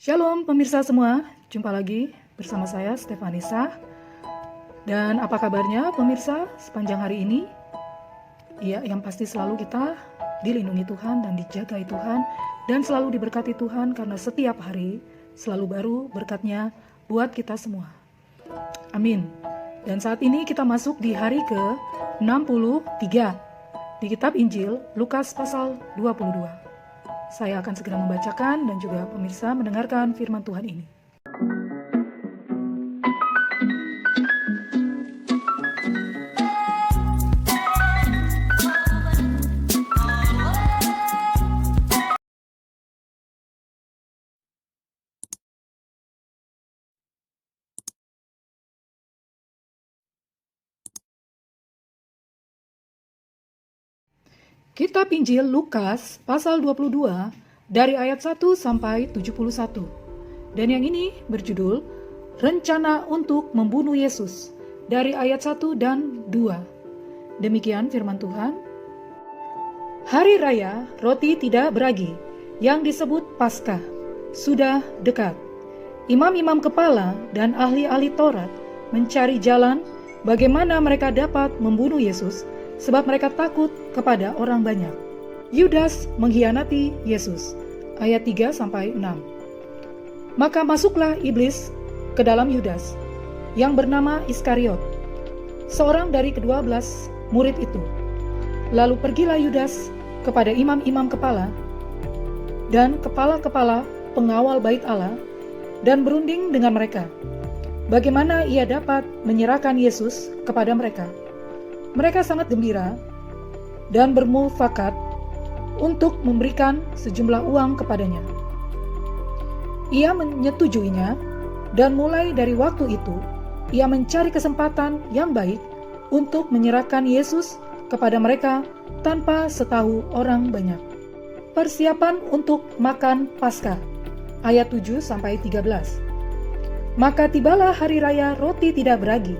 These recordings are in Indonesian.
Shalom pemirsa semua, jumpa lagi bersama saya Stefanisa. Dan apa kabarnya pemirsa sepanjang hari ini? Ya, yang pasti selalu kita dilindungi Tuhan dan dijagai Tuhan dan selalu diberkati Tuhan karena setiap hari selalu baru berkatnya buat kita semua. Amin. Dan saat ini kita masuk di hari ke-63 di kitab Injil Lukas pasal 22. Saya akan segera membacakan dan juga pemirsa mendengarkan firman Tuhan ini. Kitab Injil Lukas pasal 22 dari ayat 1 sampai 71. Dan yang ini berjudul Rencana untuk membunuh Yesus dari ayat 1 dan 2. Demikian firman Tuhan. Hari raya roti tidak beragi yang disebut Paskah sudah dekat. Imam-imam kepala dan ahli-ahli Taurat mencari jalan bagaimana mereka dapat membunuh Yesus sebab mereka takut kepada orang banyak. Yudas mengkhianati Yesus. Ayat 3-6. Maka masuklah iblis ke dalam Yudas, yang bernama Iskariot, seorang dari ke-12 murid itu. Lalu pergilah Yudas kepada imam-imam kepala dan kepala-kepala pengawal bait Allah dan berunding dengan mereka, bagaimana ia dapat menyerahkan Yesus kepada mereka. Mereka sangat gembira dan bermufakat untuk memberikan sejumlah uang kepadanya. Ia menyetujuinya dan mulai dari waktu itu ia mencari kesempatan yang baik untuk menyerahkan Yesus kepada mereka tanpa setahu orang banyak. Persiapan untuk makan Paskah ayat 7-13. Maka tibalah hari raya roti tidak beragi,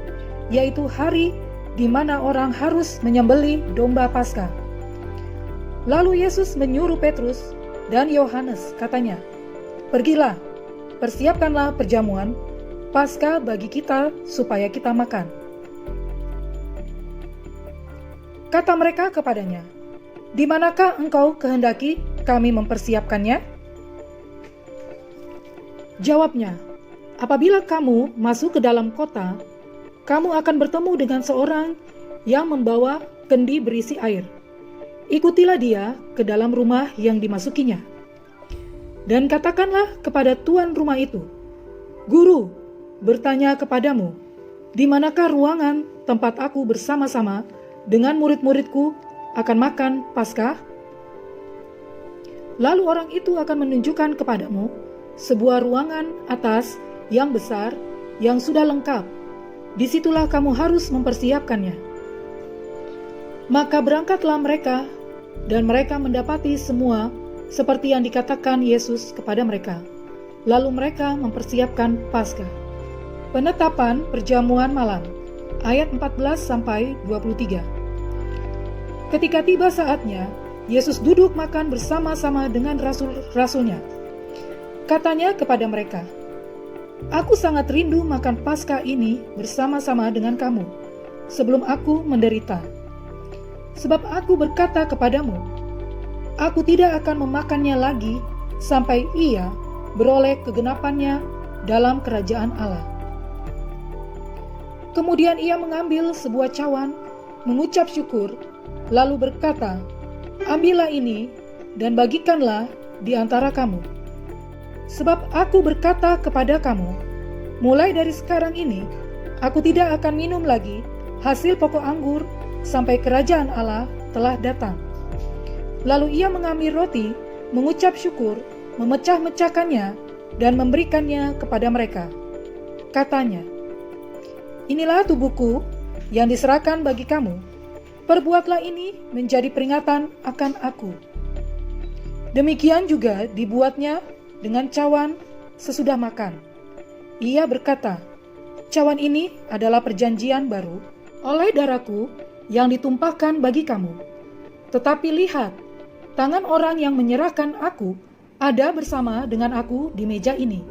yaitu hari di mana orang harus menyembelih domba Paskah. Lalu Yesus menyuruh Petrus dan Yohanes, katanya, "Pergilah, persiapkanlah perjamuan Paskah bagi kita supaya kita makan." Kata mereka kepadanya, "Di manakah engkau kehendaki kami mempersiapkannya?" Jawabnya, "Apabila kamu masuk ke dalam kota, kamu akan bertemu dengan seorang yang membawa kendi berisi air. Ikutilah dia ke dalam rumah yang dimasukinya. Dan katakanlah kepada tuan rumah itu, 'Guru bertanya kepadamu, di manakah ruangan tempat aku bersama-sama dengan murid-muridku akan makan Paskah?' Lalu orang itu akan menunjukkan kepadamu sebuah ruangan atas yang besar yang sudah lengkap. Disitulah kamu harus mempersiapkannya." Maka berangkatlah mereka, dan mereka mendapati semua seperti yang dikatakan Yesus kepada mereka. Lalu mereka mempersiapkan Paskah. Penetapan perjamuan malam, ayat 14-23. Ketika tiba saatnya, Yesus duduk makan bersama-sama dengan rasul-rasulnya. Katanya kepada mereka, "Aku sangat rindu makan Paskah ini bersama-sama dengan kamu, sebelum aku menderita. Sebab aku berkata kepadamu, aku tidak akan memakannya lagi sampai ia beroleh kegenapannya dalam kerajaan Allah." Kemudian ia mengambil sebuah cawan, mengucap syukur, lalu berkata, "Ambillah ini dan bagikanlah di antara kamu. Sebab aku berkata kepada kamu, mulai dari sekarang ini, aku tidak akan minum lagi hasil pokok anggur sampai kerajaan Allah telah datang." Lalu ia mengambil roti, mengucap syukur, memecah-mecahkannya, dan memberikannya kepada mereka. Katanya, "Inilah tubuhku yang diserahkan bagi kamu. Perbuatlah ini menjadi peringatan akan aku." Demikian juga dibuatnya dengan cawan sesudah makan. Ia berkata, "Cawan ini adalah perjanjian baru oleh darahku yang ditumpahkan bagi kamu. Tetapi lihat, tangan orang yang menyerahkan aku ada bersama dengan aku di meja ini.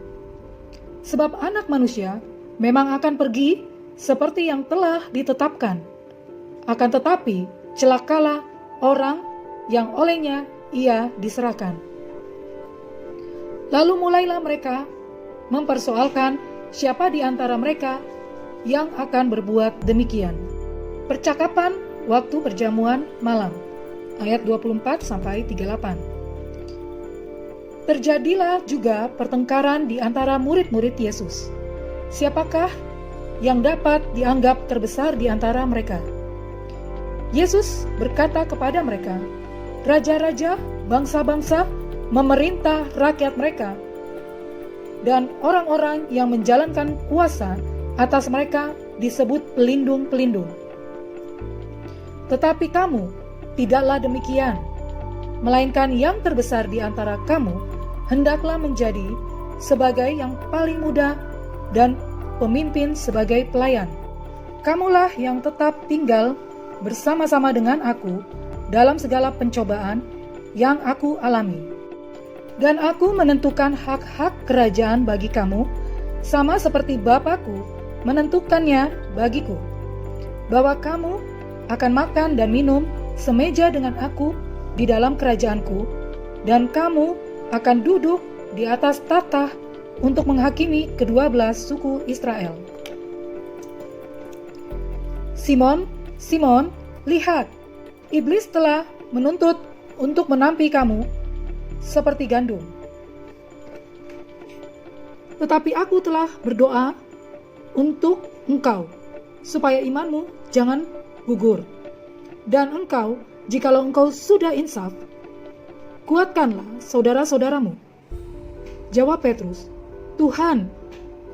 Sebab Anak Manusia memang akan pergi seperti yang telah ditetapkan. Akan tetapi celakalah orang yang olehnya ia diserahkan. Lalu mulailah mereka mempersoalkan siapa di antara mereka yang akan berbuat demikian. Percakapan waktu perjamuan malam, ayat 24-38. Terjadilah juga pertengkaran di antara murid-murid Yesus. Siapakah yang dapat dianggap terbesar di antara mereka? Yesus berkata kepada mereka, raja-raja, bangsa-bangsa memerintah rakyat mereka, dan orang-orang yang menjalankan kuasa atas mereka disebut pelindung-pelindung. Tetapi kamu tidaklah demikian, melainkan yang terbesar di antara kamu hendaklah menjadi sebagai yang paling muda dan pemimpin sebagai pelayan. Kamulah yang tetap tinggal bersama-sama dengan aku dalam segala pencobaan yang aku alami. Dan aku menentukan hak-hak kerajaan bagi kamu, sama seperti Bapakku menentukannya bagiku, bahwa kamu akan makan dan minum semeja dengan aku di dalam kerajaanku, dan kamu akan duduk di atas tahta untuk menghakimi ke-12 suku Israel. Simon, Simon, lihat, iblis telah menuntut untuk menampi kamu seperti gandum. Tetapi aku telah berdoa untuk engkau, supaya imanmu jangan gugur. Dan engkau, jikalau engkau sudah insaf, kuatkanlah saudara-saudaramu. Jawab Petrus, Tuhan,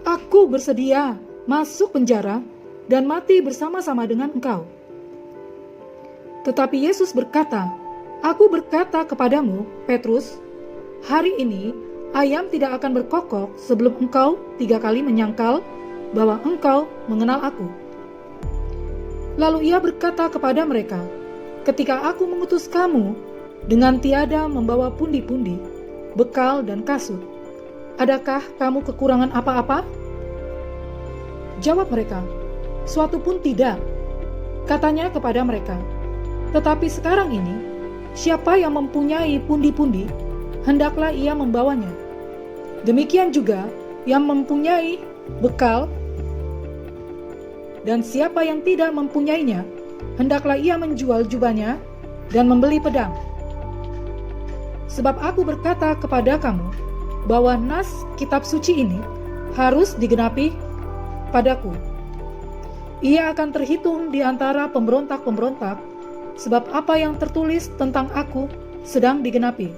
aku bersedia masuk penjara dan mati bersama-sama dengan engkau. Tetapi Yesus berkata, aku berkata kepadamu, Petrus, hari ini ayam tidak akan berkokok sebelum engkau 3 kali menyangkal bahwa engkau mengenal aku. Lalu ia berkata kepada mereka, ketika aku mengutus kamu dengan tiada membawa pundi-pundi, bekal dan kasut, adakah kamu kekurangan apa-apa? Jawab mereka, suatu pun tidak. Katanya kepada mereka, tetapi sekarang ini, siapa yang mempunyai pundi-pundi, hendaklah ia membawanya. Demikian juga yang mempunyai bekal, dan siapa yang tidak mempunyainya, hendaklah ia menjual jubahnya dan membeli pedang. Sebab aku berkata kepada kamu, bahwa nas kitab suci ini harus digenapi padaku. Ia akan terhitung di antara pemberontak-pemberontak, sebab apa yang tertulis tentang aku sedang digenapi.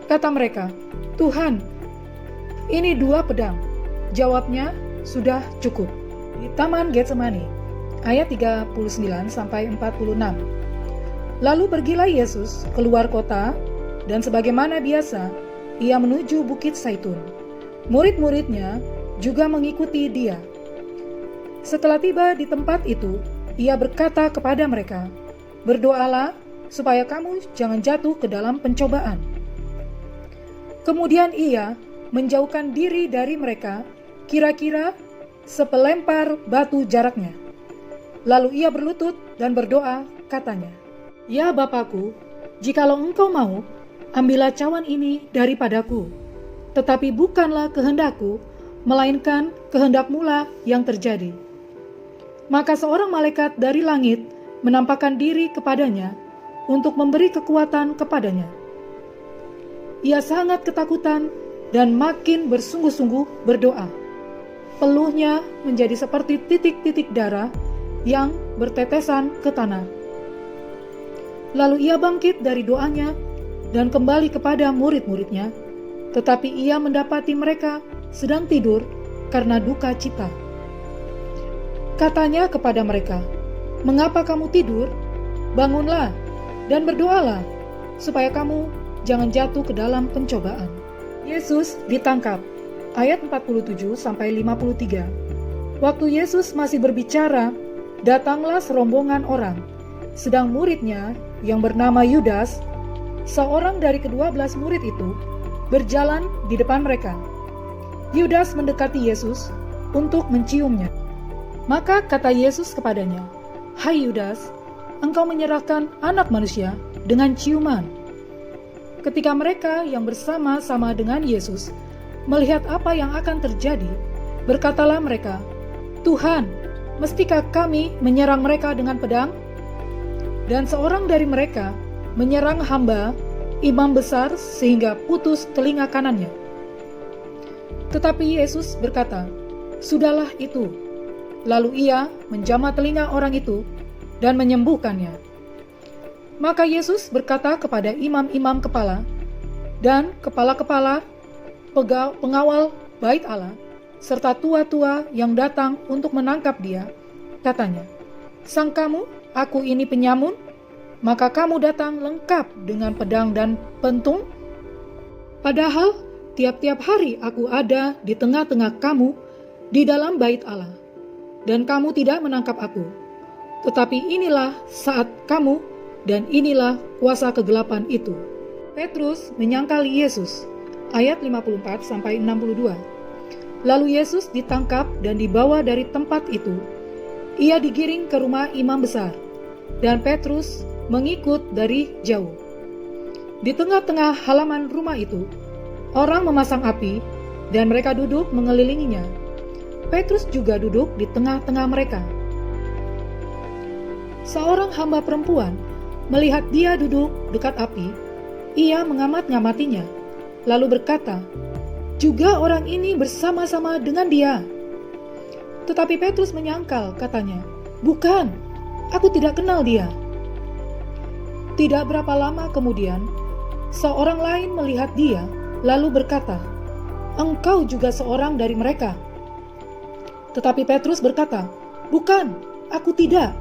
Kata mereka, Tuhan, ini 2 pedang. Jawabnya, sudah cukup. Di Taman Getsemani, ayat 39-46. Lalu pergilah Yesus keluar kota, dan sebagaimana biasa, ia menuju Bukit Zaitun. Murid-muridnya juga mengikuti dia. Setelah tiba di tempat itu, ia berkata kepada mereka, berdoalah supaya kamu jangan jatuh ke dalam pencobaan. Kemudian ia menjauhkan diri dari mereka, kira-kira sepelempar batu jaraknya. Lalu ia berlutut dan berdoa, katanya, ya Bapakku, jikalau engkau mau, ambillah cawan ini daripadaku, tetapi bukanlah kehendakku, melainkan kehendak-Mu yang terjadi. Maka seorang malaikat dari langit menampakkan diri kepadanya untuk memberi kekuatan kepadanya. Ia sangat ketakutan dan makin bersungguh-sungguh berdoa. Peluhnya menjadi seperti titik-titik darah yang bertetesan ke tanah. Lalu ia bangkit dari doanya dan kembali kepada murid-muridnya, tetapi ia mendapati mereka sedang tidur karena duka cita. Katanya kepada mereka, mengapa kamu tidur? Bangunlah dan berdoalah, supaya kamu jangan jatuh ke dalam pencobaan. Yesus ditangkap, ayat 47-53. Waktu Yesus masih berbicara, datanglah serombongan orang, sedang muridnya yang bernama Yudas, seorang dari ke-12 murid itu, berjalan di depan mereka. Yudas mendekati Yesus untuk menciumnya. Maka kata Yesus kepadanya, "Hai Yudas, engkau menyerahkan Anak Manusia dengan ciuman." Ketika mereka yang bersama-sama dengan Yesus melihat apa yang akan terjadi, berkatalah mereka, "Tuhan, mestikah kami menyerang mereka dengan pedang?" Dan seorang dari mereka menyerang hamba imam besar sehingga putus telinga kanannya. Tetapi Yesus berkata, "Sudahlah itu." Lalu ia menjamah telinga orang itu dan menyembuhkannya. Maka Yesus berkata kepada imam-imam kepala dan kepala-kepala pengawal bait Allah, serta tua-tua yang datang untuk menangkap dia, katanya, "Sangkamu aku ini penyamun? Maka kamu datang lengkap dengan pedang dan pentung? Padahal tiap-tiap hari aku ada di tengah-tengah kamu di dalam bait Allah, dan kamu tidak menangkap aku. Tetapi inilah saat kamu, dan inilah kuasa kegelapan itu." Petrus menyangkal Yesus. Ayat 54-62. Lalu Yesus ditangkap dan dibawa dari tempat itu. Ia digiring ke rumah imam besar, dan Petrus mengikut dari jauh. Di tengah-tengah halaman rumah itu, orang memasang api, dan mereka duduk mengelilinginya. Petrus juga duduk di tengah-tengah mereka. Seorang hamba perempuan melihat dia duduk dekat api, ia mengamat-ngamatinya, lalu berkata, "Juga orang ini bersama-sama dengan dia." Tetapi Petrus menyangkal, katanya, "Bukan, aku tidak kenal dia." Tidak berapa lama kemudian, seorang lain melihat dia, lalu berkata, "Engkau juga seorang dari mereka." Tetapi Petrus berkata, "Bukan, aku tidak."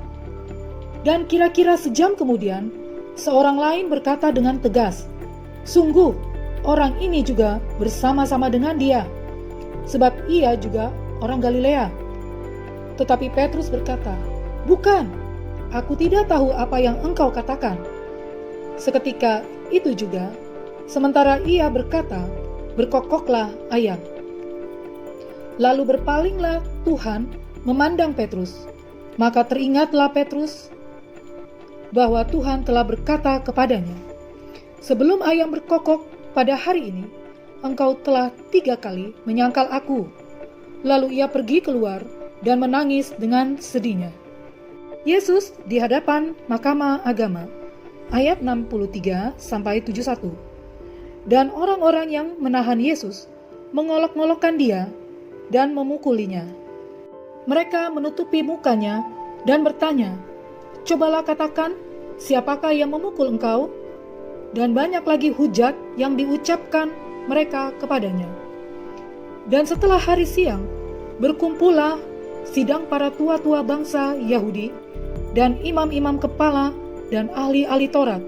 Dan kira-kira sejam kemudian, seorang lain berkata dengan tegas, "Sungguh, orang ini juga bersama-sama dengan dia, sebab ia juga orang Galilea." Tetapi Petrus berkata, "Bukan, aku tidak tahu apa yang engkau katakan." Seketika itu juga, sementara ia berkata, berkokoklah ayam. Lalu berpalinglah Tuhan memandang Petrus. Maka teringatlah Petrus bahwa Tuhan telah berkata kepadanya, "Sebelum ayam berkokok pada hari ini, engkau telah 3 kali menyangkal aku." Lalu ia pergi keluar dan menangis dengan sedihnya. Yesus di hadapan Mahkamah Agama. Ayat 63-71. Dan orang-orang yang menahan Yesus mengolok-ngolokkan dia dan memukulinya. Mereka menutupi mukanya dan bertanya, "Cobalah katakan, siapakah yang memukul engkau?" Dan banyak lagi hujat yang diucapkan mereka kepadanya. Dan setelah hari siang, berkumpullah sidang para tua-tua bangsa Yahudi dan imam-imam kepala dan ahli-ahli Taurat.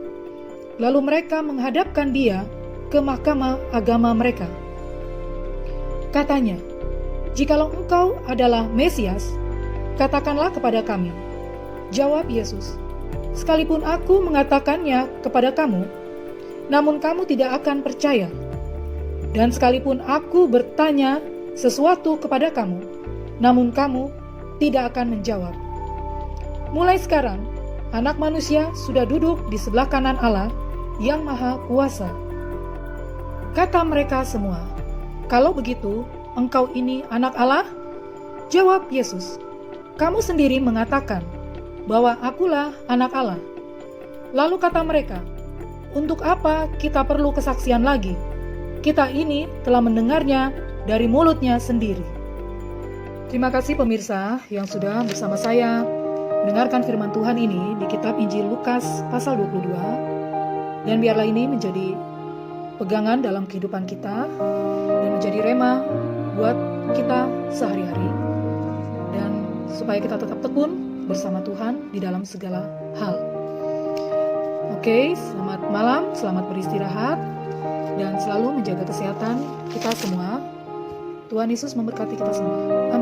Lalu mereka menghadapkan dia ke mahkamah agama mereka. Katanya, "Jikalau engkau adalah Mesias, katakanlah kepada kami." Jawab Yesus, "Sekalipun aku mengatakannya kepada kamu, namun kamu tidak akan percaya. Dan sekalipun aku bertanya sesuatu kepada kamu, namun kamu tidak akan menjawab. Mulai sekarang, Anak Manusia sudah duduk di sebelah kanan Allah yang Maha Kuasa." Kata mereka semua, "Kalau begitu, engkau ini Anak Allah?" Jawab Yesus, "Kamu sendiri mengatakan bahwa akulah Anak Allah." Lalu kata mereka, "Untuk apa kita perlu kesaksian lagi? Kita ini telah mendengarnya dari mulutnya sendiri." Terima kasih pemirsa yang sudah bersama saya mendengarkan firman Tuhan ini di kitab Injil Lukas pasal 22. Dan biarlah ini menjadi pegangan dalam kehidupan kita dan menjadi rema buat kita sehari-hari. Dan supaya kita tetap tekun bersama Tuhan di dalam segala hal. Oke, selamat malam, selamat beristirahat, dan selalu menjaga kesehatan kita semua. Tuhan Yesus memberkati kita semua. Amin.